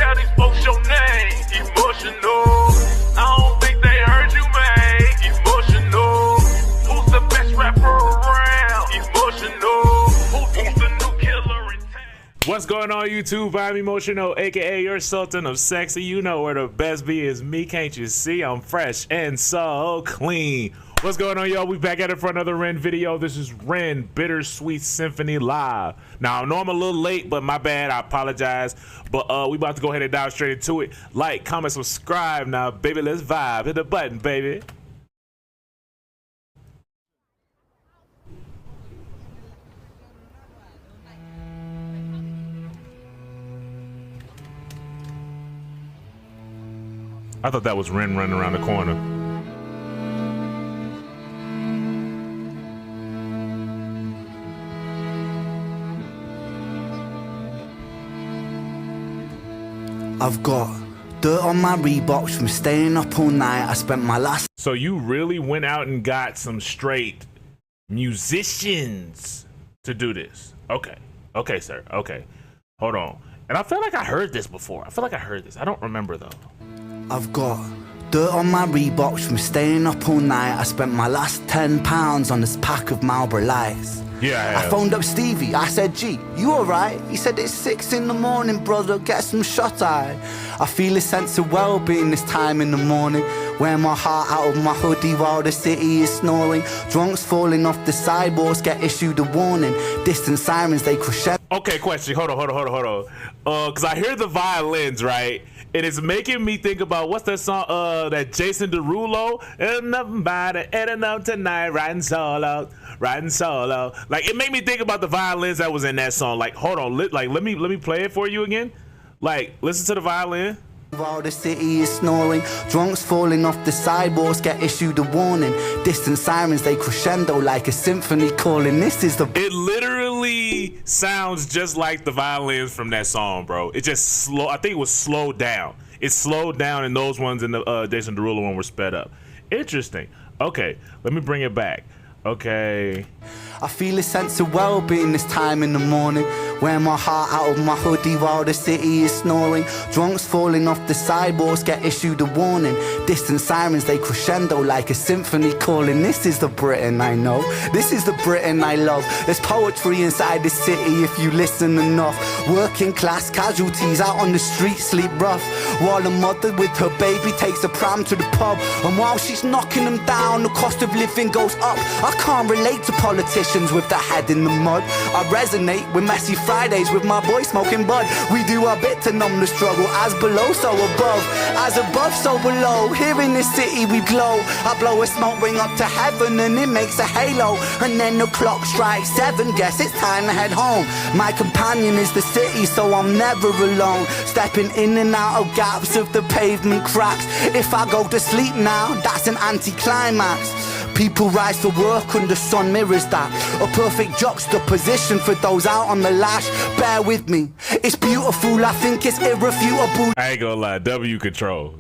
how these folks your name. Emotional. I don't think they heard you, man. Emotional. Who's the best rapper around? Emotional. Who's the new killer in town? What's going on, YouTube? I'm Emotional, aka your Sultan of Sexy. You know where the best be is me. Can't you see? I'm fresh and so clean. What's going on, y'all? We back at it for another Ren video. This is Ren Bittersweet Symphony live. Now I know I'm a little late, but my bad. I apologize. But we about to go ahead and dive straight into it. Like, comment, subscribe. Now, baby, let's vibe. Hit the button, baby. I thought that was Ren running around the corner. I've got dirt on my Reeboks from staying up all night. I spent my last... So you really went out and got some straight musicians to do this. Okay. Okay, sir. Okay. Hold on. And I feel like I heard this before. I don't remember, though. I've got dirt on my Reeboks from staying up all night. I spent my last £10 on this pack of Marlboro Lights. Yeah, I phoned up Stevie, I said, G, you alright? He said, it's 6 in the morning, brother, get some shut-eye. I feel a sense of well-being this time in the morning. Wear my heart out of my hoodie while the city is snoring. Drunks falling off the sidewalks get issued a warning. Distant sirens, they crescendo. Okay, question, hold on. Cause I hear the violins, right? And it's making me think about, what's that song, that Jason Derulo? And nothing about it, and enough tonight, riding solo. Like, it made me think about the violins that was in that song. Like, hold on, let me play it for you again. Like, listen to the violin. While the city is snoring, drunks falling off the sidewalks get issued a warning. Distant sirens, they crescendo like a symphony calling. This is the... It literally sounds just like the violins from that song, bro. It just slow. I think it was slowed down. It slowed down, and those ones in the Jason Derulo one were sped up. Interesting. Okay, let me bring it back. Okay. I feel a sense of well-being this time in the morning. Wear my heart out of my hoodie while the city is snoring. Drunks falling off the sidewalks get issued a warning. Distant sirens, they crescendo like a symphony calling. This is the Britain I know. This is the Britain I love. There's poetry inside the city if you listen enough. Working class casualties out on the street sleep rough, while a mother with her baby takes a pram to the pub. And while she's knocking them down, the cost of living goes up. I can't relate to politicians with their head in the mud. I resonate with messy Fridays with my boy smoking bud. We do our bit to numb the struggle. As below, so above. As above, so below. Here in this city we glow. I blow a smoke ring up to heaven and it makes a halo. And then the clock strikes 7. Guess it's time to head home. My companion is the city, so I'm never alone. Stepping in and out of gaps of the pavement cracks. If I go to sleep now, that's an anticlimax. People rise to work and the sun mirrors that. A perfect juxtaposition for those out on the lash. Bear with me, it's beautiful, I think it's irrefutable. I ain't gonna lie, W control.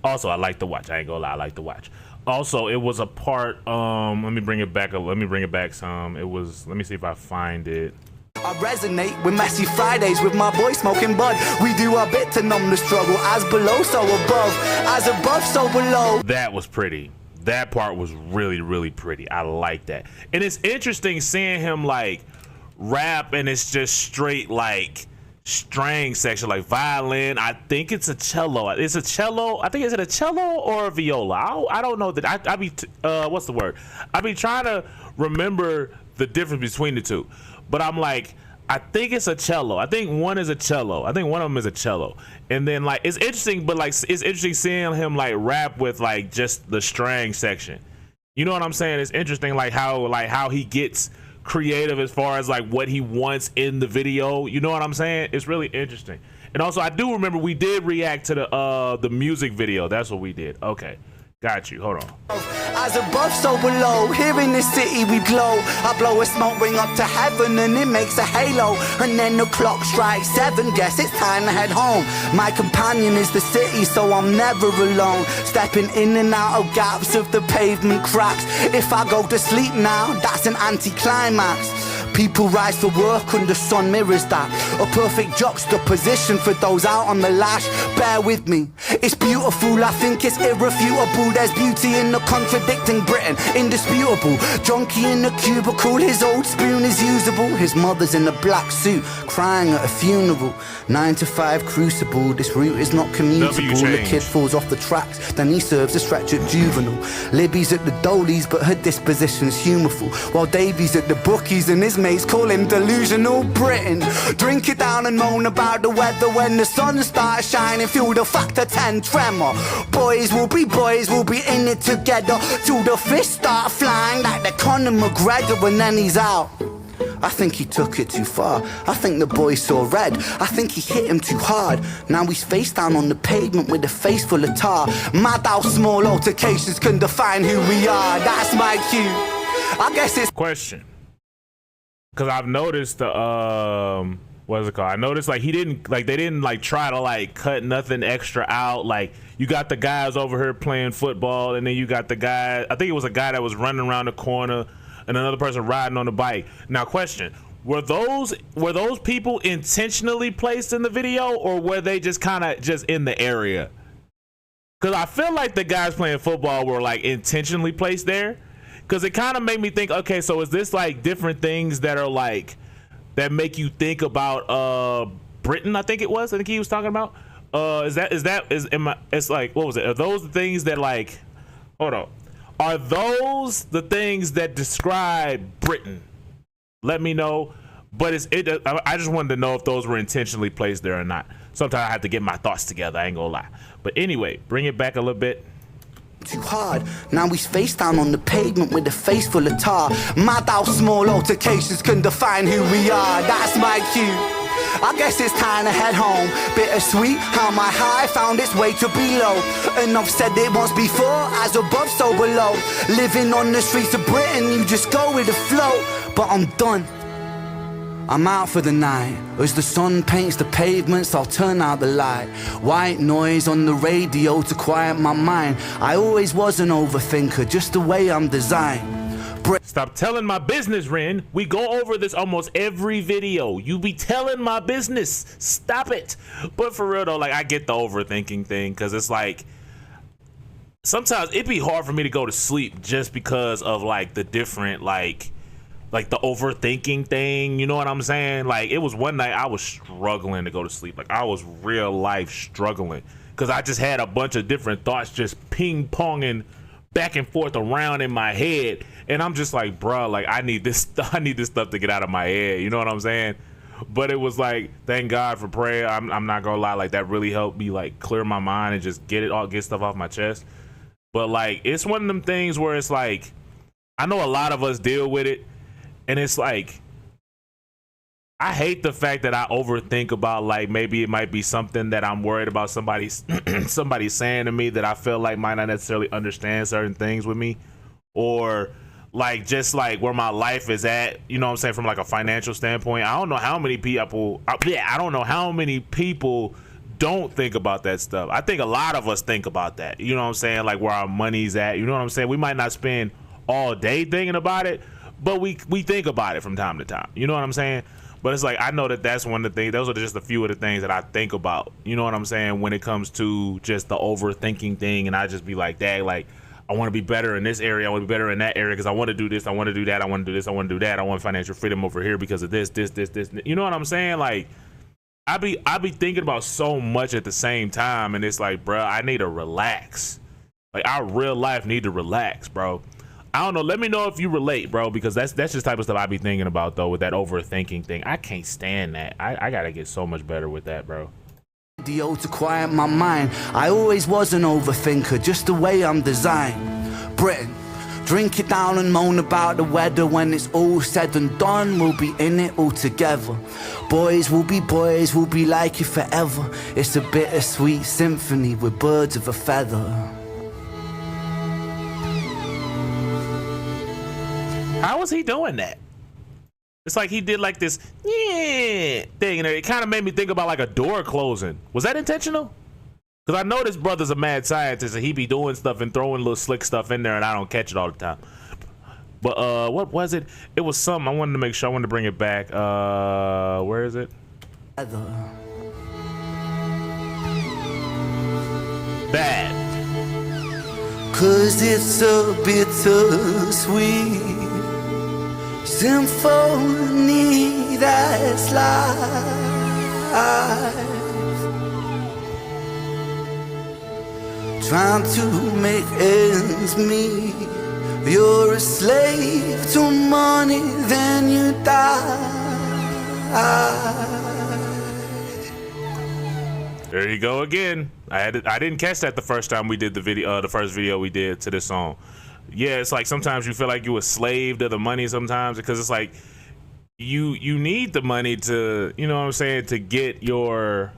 Also, I like to watch. I ain't gonna lie, I like to watch. Also, it was a part, let me bring it back some. It was, let me see if I find it. I resonate with messy Fridays with my boy smoking bud. We do our bit to numb the struggle. As below, so above. As above, so below. That was pretty. That part was really pretty. I like that. And it's interesting seeing him like rap, and it's just straight like string section, like violin. I think it's a cello. It's a cello. I think, is it a cello or a viola? I don't know that. I be what's the word? I be trying to remember the difference between the two. But I'm like, I think it's a cello. I think one is a cello. I think one of them is a cello. And then like, it's interesting, but like, it's interesting seeing him like rap with like just the string section. You know what I'm saying? It's interesting like how he gets creative as far as like what he wants in the video. You know what I'm saying? It's really interesting. And also, I do remember we did react to the music video. That's what we did. Okay. Got you. Hold on. As above, so below. Here in this city we glow. I blow a smoke ring up to heaven and it makes a halo. And then the clock strikes 7. Guess it's time to head home. My companion is the city, so I'm never alone. Stepping in and out of gaps of the pavement cracks. If I go to sleep now, that's an anticlimax. People rise for work under sun mirrors that. A perfect juxtaposition for those out on the lash. Bear with me, it's beautiful, I think it's irrefutable. There's beauty in the contradicting Britain, indisputable. Junkie in the cubicle, his old spoon is usable. His mother's in a black suit, crying at a funeral. 9 to 5 crucible, this route is not commutable. The kid falls off the tracks, then he serves a stretch at juvenile. Libby's at the Dolies, but her disposition's humorful. While Davy's at the bookies and his mates call him delusional Britain. Drink it down and moan about the weather when the sun starts shining. Feel the factor 10 tremor. Boys will be in it together till the fists start flying like the Conor McGregor, and then he's out. I think he took it too far. I think the boy saw red. I think he hit him too hard. Now he's face down on the pavement with a face full of tar. Mad how small altercations can define who we are. That's my cue. I guess it's question. Because I've noticed the what is it called? I noticed like they didn't like try to like cut nothing extra out. Like you got the guys over here playing football, and then you got the guy, I think it was a guy that was running around the corner and another person riding on the bike. Now question, were those people intentionally placed in the video, or were they just kind of just in the area? Because I feel like the guys playing football were like intentionally placed there, because it kind of made me think, okay, so is this like different things that are like that make you think about Britain? I think he was talking about it's like, what was it, are those the things that like, hold on, are those the things that describe Britain? Let me know. But I just wanted to know if those were intentionally placed there or not. Sometimes I have to get my thoughts together, I ain't gonna lie. But anyway, bring it back a little bit. Too hard. Now he's face down on the pavement with a face full of tar. Mad how small altercations can define who we are. That's my cue. I guess it's time to head home. Bittersweet how my high found its way to below. And I've said it once before, as above so below. Living on the streets of Britain, you just go with the flow. But I'm done, I'm out for the night. As the sun paints the pavements, I'll turn out the light. White noise on the radio to quiet my mind. I always was an overthinker, just the way I'm designed. Stop telling my business, Ren. We go over this almost every video. You be telling my business. Stop it. But for real though, like I get the overthinking thing, because it's like sometimes it'd be hard for me to go to sleep just because of like the different like the overthinking thing, you know what I'm saying? Like it was one night I was struggling to go to sleep. Like I was real life struggling because I just had a bunch of different thoughts just ping ponging back and forth around in my head, and I'm just like, bro, like I need this stuff to get out of my head, you know what I'm saying? But it was like, thank God for prayer. I'm not gonna lie, like that really helped me like clear my mind and just get stuff off my chest. But like it's one of them things where it's like I know a lot of us deal with it, and it's like I hate the fact that I overthink about like maybe it might be something that I'm worried about somebody saying to me that I feel like might not necessarily understand certain things with me, or like just like where my life is at, you know what I'm saying, from like a financial standpoint. I don't know how many people don't think about that stuff. I think a lot of us think about that, you know what I'm saying, like where our money's at, you know what I'm saying. We might not spend all day thinking about it, but we think about it from time to time, you know what I'm saying. But it's like I know that's one of the things, those are just a few of the things that I think about, you know what I'm saying, when it comes to just the overthinking thing. And I just be like, dang, like I want to be better in this area, I want to be better in that area because I want to do this, I want to do that, I want to do this, I want to do that, I want financial freedom over here because of this, you know what I'm saying. Like I be thinking about so much at the same time, and it's like, bro, I need to relax. Like our real life need to relax, bro. I don't know. Let me know if you relate, bro, because that's just type of stuff I be thinking about though, with that overthinking thing. I can't stand that. I gotta get so much better with that, bro. To quiet my mind. I always was an overthinker, just the way I'm designed. Britain, drink it down and moan about the weather. When it's all said and done, we'll be in it all together. Boys, we'll be like it forever. It's a bittersweet symphony with birds of a feather. How was he doing that? It's like he did like this thing, and it kind of made me think about like a door closing. Was that intentional? Because I know this brother's a mad scientist, and he be doing stuff and throwing little slick stuff in there, and I don't catch it all the time. But what was it? It was something. I wanted to make sure. I wanted to bring it back. Where is it? Bad. 'Cause it's a bittersweet symphony that's life. Trying to make ends meet. You're a slave to money, then you die. There you go again. I didn't catch that the first time we did the video, the first video we did to this song. Yeah, it's like sometimes you feel like you a slave to the money sometimes, because it's like you need the money to, you know what I'm saying, to get your,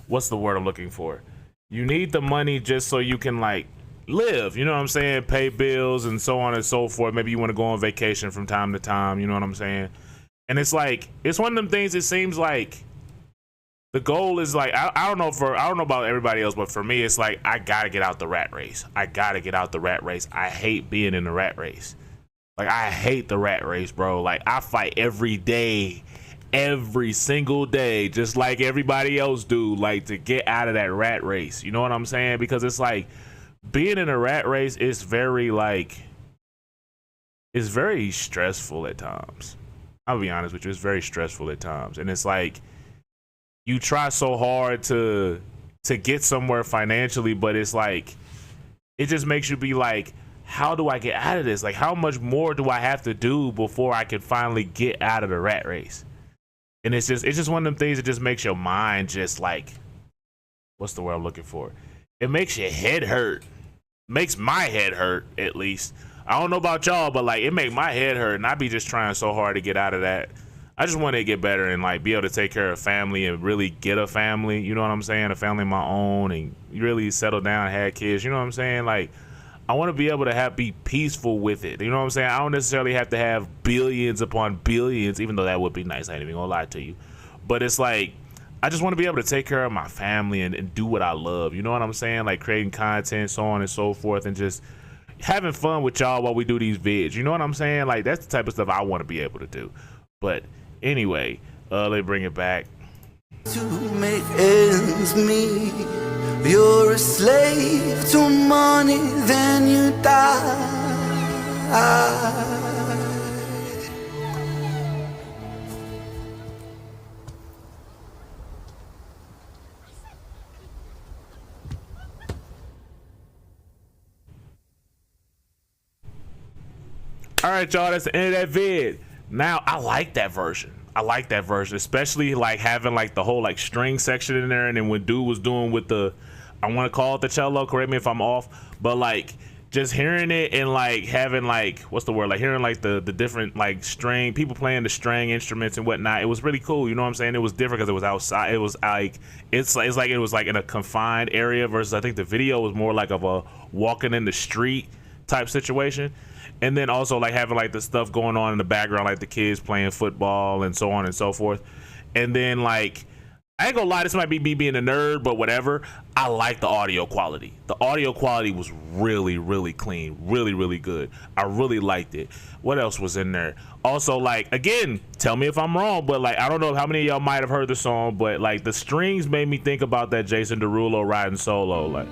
what's the word I'm looking for? You need the money just so you can like live, you know what I'm saying, pay bills and so on and so forth. Maybe you want to go on vacation from time to time, you know what I'm saying? And it's like, it's one of them things, it seems like the goal is like, I don't know about everybody else, but for me, it's like, I gotta get out the rat race. I gotta get out the rat race. I hate being in the rat race. Like, I hate the rat race, bro. Like, I fight every day, every single day, just like everybody else do, like, to get out of that rat race. You know what I'm saying? Because it's like, being in a rat race is very, like, it's very stressful at times. I'll be honest with you, it's very stressful at times. And it's like, you try so hard to get somewhere financially, but it's like, it just makes you be like, how do I get out of this? Like, how much more do I have to do before I can finally get out of the rat race? And it's just one of them things that just makes your mind just like, what's the word I'm looking for? It makes your head hurt. Makes my head hurt, at least. I don't know about y'all, but like, it make my head hurt, and I be just trying so hard to get out of that. I just want to get better and like be able to take care of family and really get a family, you know what I'm saying? A family of my own, and really settle down, have kids, you know what I'm saying? Like, I want to be able to be peaceful with it, you know what I'm saying? I don't necessarily have to have billions upon billions, even though that would be nice, I ain't even gonna lie to you. But it's like, I just want to be able to take care of my family and do what I love, you know what I'm saying? Like creating content, so on and so forth, and just having fun with y'all while we do these vids, you know what I'm saying? Like, that's the type of stuff I want to be able to do. But anyway, let me bring it back. To make ends meet, you're a slave to money, then you die. All right, y'all, that's the end of that vid. Now, I like that version. I like that version, especially like having like the whole like string section in there, and then when dude was doing with the, I want to call it the cello, correct me if I'm off, but like just hearing it and like having like, what's the word, like hearing like the different like string, people playing the string instruments and whatnot, it was really cool, you know what I'm saying? It was different because it was outside. It was like, it's like it was like in a confined area versus I think the video was more like of a walking in the street type situation. And then also like having like the stuff going on in the background, like the kids playing football and so on and so forth. And then like, I ain't gonna lie, this might be me being a nerd, but whatever. I like the audio quality. The audio quality was really, really clean, really, really good. I really liked it. What else was in there? Also, like, again, tell me if I'm wrong, but like, I don't know how many of y'all might have heard the song, but like the strings made me think about that Jason Derulo riding solo. Like,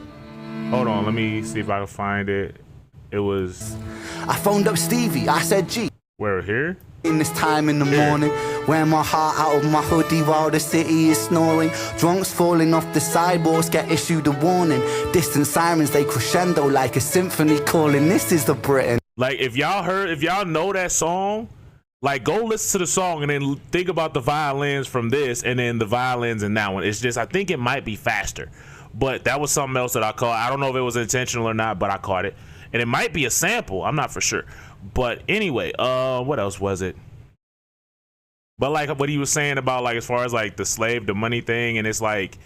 hold on, let me see if I can find it. It was, I phoned up Stevie, I said, G. Where, here? In this time in the morning, wear my heart out of my hoodie while the city is snoring. Drunks falling off the sidewalks get issued a warning. Distant sirens, they crescendo like a symphony calling. This is the Britain. Like, if y'all know that song, like, go listen to the song and then think about the violins from this and then the violins in that one. It's just, I think it might be faster. But that was something else that I caught. I don't know if it was intentional or not, but I caught it. And it might be a sample. I'm not for sure. But anyway, what else was it? But like what he was saying about like as far as like the slave, the money thing, and it's like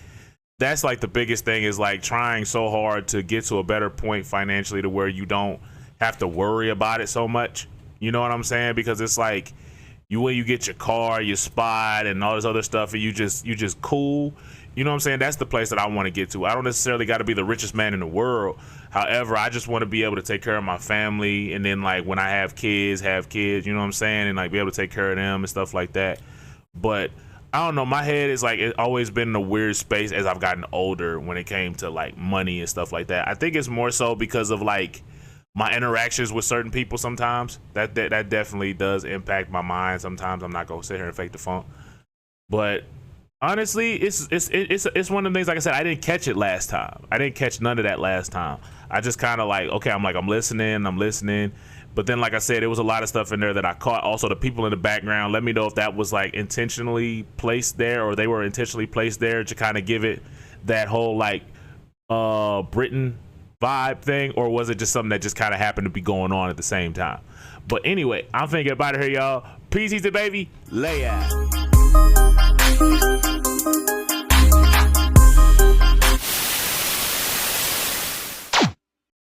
that's like the biggest thing is like trying so hard to get to a better point financially to where you don't have to worry about it so much. You know what I'm saying? Because it's like when you get your car, your spot, and all this other stuff, and you just cool. You know what I'm saying? That's the place that I want to get to. I don't necessarily got to be the richest man in the world. However, I just want to be able to take care of my family, and then like when I have kids, you know what I'm saying, and like be able to take care of them and stuff like that. But I don't know, my head is like, it's always been in a weird space as I've gotten older when it came to like money and stuff like that. I think it's more so because of like my interactions with certain people sometimes. That definitely does impact my mind. Sometimes I'm not gonna sit here and fake the funk. But honestly, it's one of the things, like I said, I didn't catch it last time. I didn't catch none of that last time. I just kind of like, okay, I'm listening. But then, like I said, there was a lot of stuff in there that I caught. Also, the people in the background, let me know if that was like intentionally placed there, or they were intentionally placed there to kind of give it that whole like Britain vibe thing, or was it just something that just kind of happened to be going on at the same time? But anyway, I'm finna get out of here, y'all. Peace, easy, baby. Lay out.